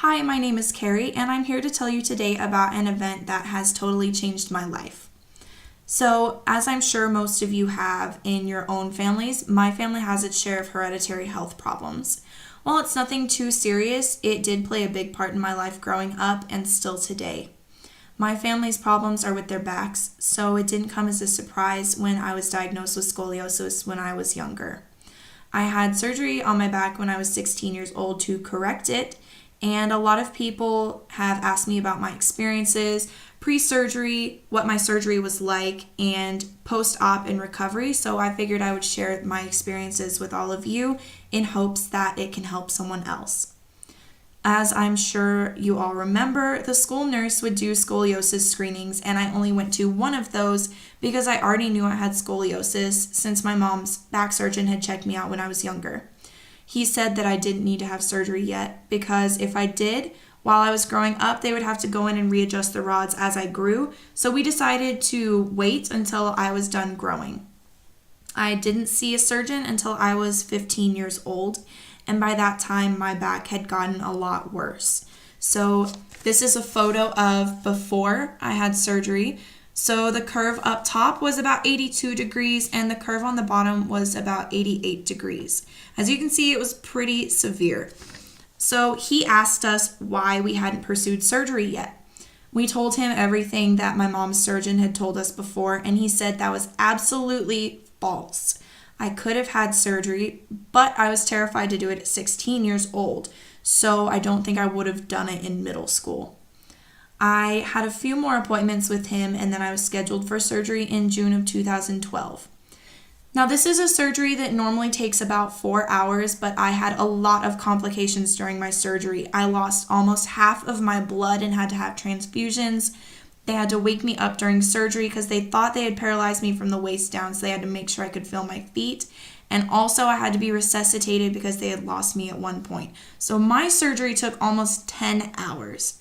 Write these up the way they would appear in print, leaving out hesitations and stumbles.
Hi, my name is Carrie, and I'm here to tell you today about an event that has totally changed my life. So, as I'm sure most of you have in your own families, my family has its share of hereditary health problems. While it's nothing too serious, it did play a big part in my life growing up and still today. My family's problems are with their backs, so it didn't come as a surprise when I was diagnosed with scoliosis when I was younger. I had surgery on my back when I was 16 years old to correct it, and a lot of people have asked me about my experiences, pre-surgery, what my surgery was like, and post-op and recovery, so I figured I would share my experiences with all of you in hopes that it can help someone else. As I'm sure you all remember, the school nurse would do scoliosis screenings, and I only went to one of those because I already knew I had scoliosis since my mom's back surgeon had checked me out when I was younger. He said that I didn't need to have surgery yet because if I did, while I was growing up, they would have to go in and readjust the rods as I grew, so we decided to wait until I was done growing. I didn't see a surgeon until I was 15 years old, and by that time, my back had gotten a lot worse. So this is a photo of before I had surgery. So the curve up top was about 82 degrees and the curve on the bottom was about 88 degrees. As you can see, it was pretty severe. So he asked us why we hadn't pursued surgery yet. We told him everything that my mom's surgeon had told us before, and he said that was absolutely false. I could have had surgery, but I was terrified to do it at 16 years old, so I don't think I would have done it in middle school. I had a few more appointments with him, and then I was scheduled for surgery in June of 2012. Now, this is a surgery that normally takes about 4 hours, but I had a lot of complications during my surgery. I lost almost half of my blood and had to have transfusions. They had to wake me up during surgery because they thought they had paralyzed me from the waist down, so they had to make sure I could feel my feet. And also I had to be resuscitated because they had lost me at one point. So my surgery took almost 10 hours.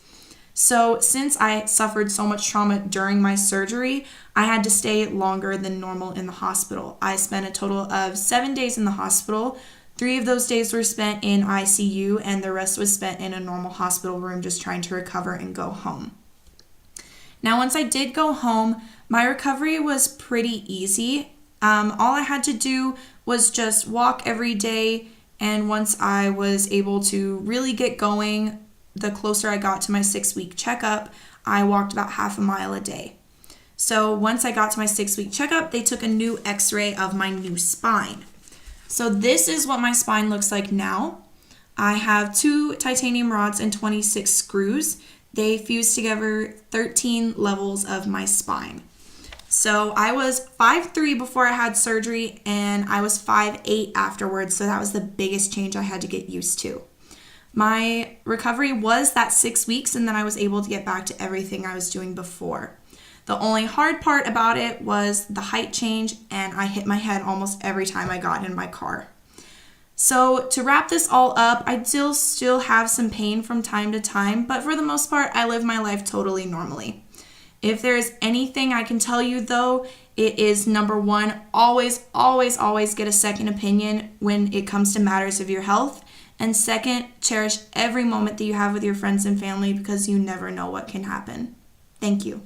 So since I suffered so much trauma during my surgery, I had to stay longer than normal in the hospital. I spent a total of 7 days in the hospital. 3 of those days were spent in ICU, and the rest was spent in a normal hospital room just trying to recover and go home. Now, once I did go home, my recovery was pretty easy. All I had to do was just walk every day, and once I was able to really get going, the closer I got to my 6-week checkup, I walked about half a mile a day. So once I got to my 6-week checkup, they took a new x-ray of my new spine. So this is what my spine looks like now. I have 2 titanium rods and 26 screws. They fuse together 13 levels of my spine. So I was 5'3" before I had surgery, and I was 5'8" afterwards, so that was the biggest change I had to get used to. My recovery was that 6 weeks, and then I was able to get back to everything I was doing before. The only hard part about it was the height change, and I hit my head almost every time I got in my car. So to wrap this all up, I still have some pain from time to time, but for the most part, I live my life totally normally. If there is anything I can tell you though, it is number 1, always get a second opinion when it comes to matters of your health. And second, cherish every moment that you have with your friends and family because you never know what can happen. Thank you.